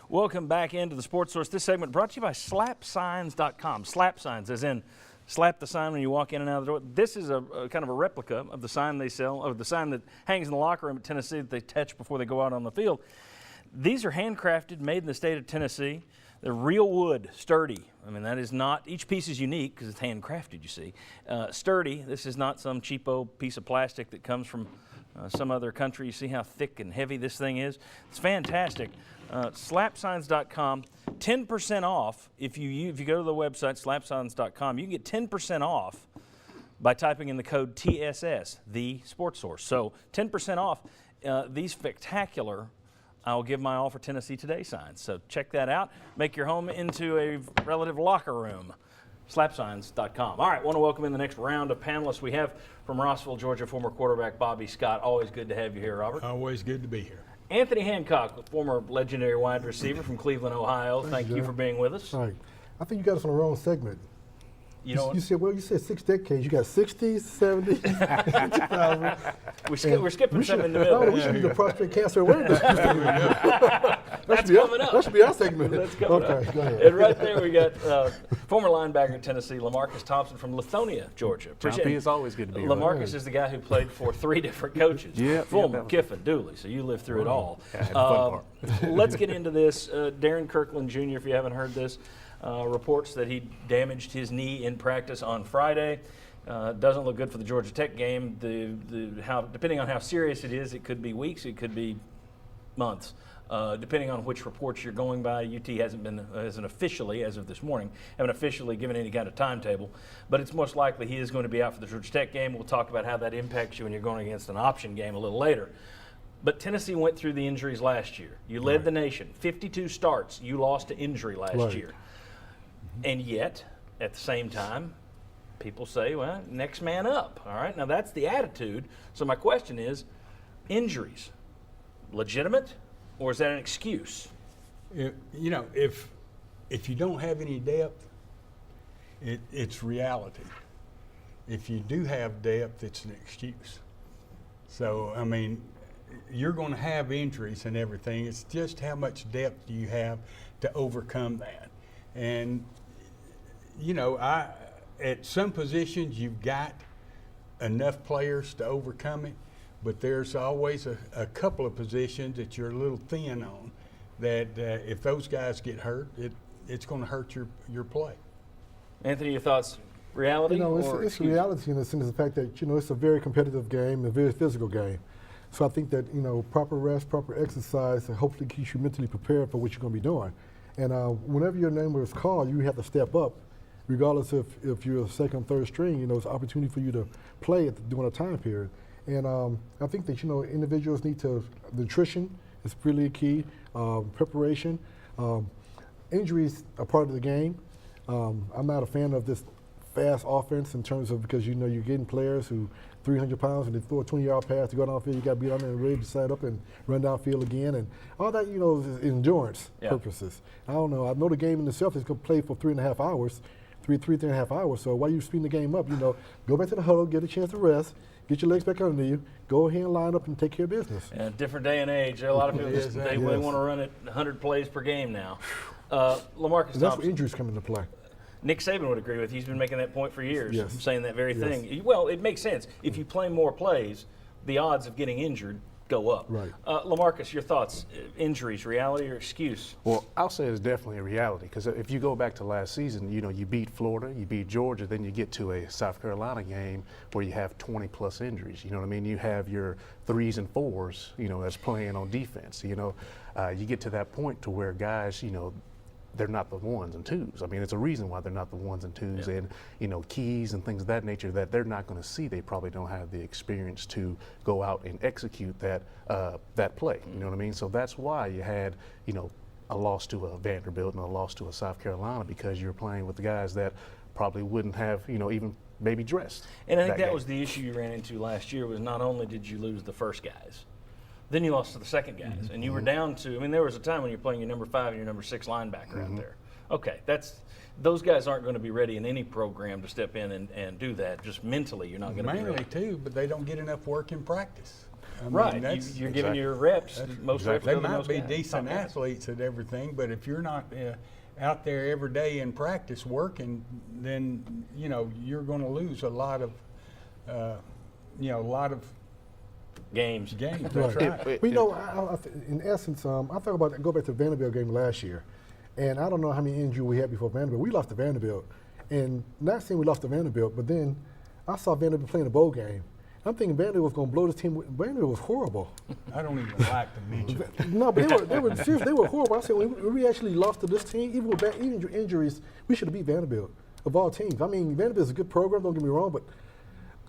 Welcome back into the Sports Source. This segment brought to you by slapsigns.com. Slap signs, as in slap the sign when you walk in and out of the door. This is a kind of a replica of the sign they sell, or the sign that hangs in the locker room at Tennessee that they touch before they go out on the field. These are handcrafted, made in the state of Tennessee. They're real wood, sturdy. I mean, that is not, each piece is unique because it's handcrafted, you see. Sturdy, this is not some cheapo piece of plastic that comes from some other country. You see how thick and heavy this thing is? It's fantastic. Slapsigns.com, 10% off. If you go to the website, slapsigns.com, you can get 10% off by typing in the code TSS, the Sports Source. So 10% off these spectacular I'll give my all for Tennessee Today signs. So check that out. Make your home into a relative locker room. Slapsigns.com. All right, want to welcome in the next round of panelists we have from Rossville, Georgia, former quarterback Bobby Scott. Always good to have you here, Robert. Always good to be here. Anthony Hancock, former legendary wide receiver from Cleveland, Ohio. Thank you for being with us. All right. I think you got us on the wrong segment. You said 6 decades. You got 60s, 70s, 2000s. We're skipping some in the middle. No, we should be the prostate cancer awareness. That's coming up. That should be our segment. That's coming up. Okay, go ahead. And right there we got former linebacker at Tennessee, LaMarcus Thompson from Lithonia, Georgia. It's always good to be here. LaMarcus is the guy who played for 3 different coaches. Fulmer, Kiffin, Dooley. So you lived through it all. Let's get into this. Darren Kirkland Jr., if you haven't heard this, reports that he damaged his knee in practice on Friday. Doesn't look good for the Georgia Tech game. Depending on how serious it is, it could be weeks, it could be months. Depending on which reports you're going by, UT hasn't officially, as of this morning, haven't officially given any kind of timetable. But it's most likely he is going to be out for the Georgia Tech game. We'll talk about how that impacts you when you're going against an option game a little later. But Tennessee went through the injuries last year. You led the nation. 52 starts. You lost to injury last year. And yet, at the same time, people say, well, next man up. All right, now that's the attitude. So my question is, injuries, legitimate, or is that an excuse? If you don't have any depth, it's reality. If you do have depth, it's an excuse. So, I mean, you're going to have injuries and everything. It's just how much depth do you have to overcome that. And at some positions you've got enough players to overcome it, but there's always a couple of positions that you're a little thin on that if those guys get hurt, it's going to hurt your play. Anthony, your thoughts? Reality? It's reality in the sense of the fact that, it's a very competitive game, a very physical game. So I think that, proper rest, proper exercise, and hopefully keeps you mentally prepared for what you're going to be doing. And whenever your name is called, you have to step up. Regardless if you're a second, third string, it's an opportunity for you to play during a time period. And I think that, individuals need nutrition is really key, preparation. Injuries are part of the game. I'm not a fan of this fast offense in terms of because, you're getting players who 300 pounds and they throw a 20-yard pass to go downfield. You got to be on there and ready to set up and run downfield again. And all that, is endurance purposes. I don't know. I know the game in itself is going to play for 3.5 hours. Three and a half hours. So while you're speeding the game up, go back to the huddle, get a chance to rest, get your legs back under you, go ahead and line up and take care of business. Yeah, different day and age. A lot of people they want to run it 100 plays per game now. LaMarcus Thompson. That's where injuries come into play. Nick Saban would agree with you. He's been making that point for years, saying that very thing. Yes. Well, it makes sense. If you play more plays, the odds of getting injured go up. Right. LaMarcus, your thoughts? Injuries, reality or excuse? Well, I'll say it's definitely a reality because if you go back to last season, you beat Florida, you beat Georgia, then you get to a South Carolina game where you have 20-plus injuries. You know what I mean? You have your 3s and 4s, that's playing on defense. You get to that point to where guys, they're not the 1s and 2s. I mean, it's a reason why they're not the 1s and 2s, and keys and things of that nature that they're not going to see. They probably don't have the experience to go out and execute that play. You know what I mean? So that's why you had a loss to a Vanderbilt and a loss to a South Carolina because you're playing with the guys that probably wouldn't have even maybe dressed. And I think that was the issue you ran into last year was not only did you lose the first guys, then you lost to the second guys, and you were down to. I mean, there was a time when you're playing your number 5 and your number 6 linebacker out there. Okay, those guys aren't going to be ready in any program to step in and do that. Just mentally, you're not going to be ready. Mainly too, but they don't get enough work in practice. I mean, Right. that's- You're giving Exactly. your reps. Most reps They go to might those be guys, decent top guys. athletes at everything, but if you're not out there every day in practice working, then you're going to lose a lot of Games. games. That's right. Well, in essence, I thought about go back to the Vanderbilt game last year, and I don't know how many injuries we had before Vanderbilt. We lost to Vanderbilt, and not saying we lost to Vanderbilt, but then I saw Vanderbilt playing a bowl game. I'm thinking Vanderbilt was going to blow this team. Vanderbilt was horrible. I don't even like to mention it. No, but they were serious. They were horrible. I said when we actually lost to this team, even with bad injuries, we should have beat Vanderbilt of all teams. I mean, Vanderbilt's a good program. Don't get me wrong, but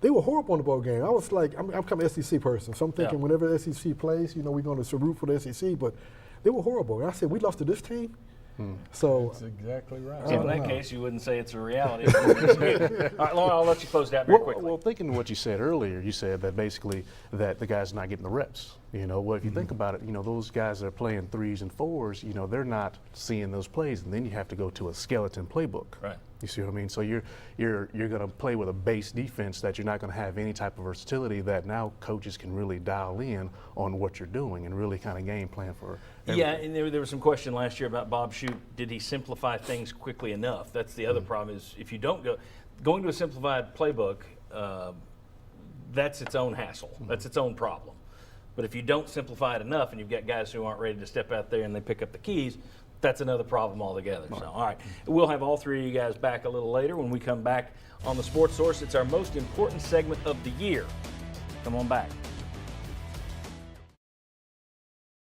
they were horrible in the bowl game. I was like, I'm kind of an SEC person, so I'm thinking whenever the SEC plays, we're going to root for the SEC. But they were horrible. And I said we lost to this team. So That's exactly right. So in that case, you wouldn't say it's a reality. All right, Lauren, I'll let you close it out very quickly. Well, thinking what you said earlier, you said that basically that the guy's not getting the reps. Well, if you think about it, those guys that are playing 3s and 4s, they're not seeing those plays, and then you have to go to a skeleton playbook. Right. You see what I mean? So you're going to play with a base defense that you're not going to have any type of versatility that now coaches can really dial in on what you're doing and really kind of game plan for. Yeah, and there was some question last year about Bob Shoop. Did he simplify things quickly enough? That's the other problem is if you don't going to a simplified playbook, that's its own hassle. That's its own problem. But if you don't simplify it enough and you've got guys who aren't ready to step out there and they pick up the keys, that's another problem altogether. So, all right. We'll have all three of you guys back a little later when we come back on the Sports Source. It's our most important segment of the year. Come on back.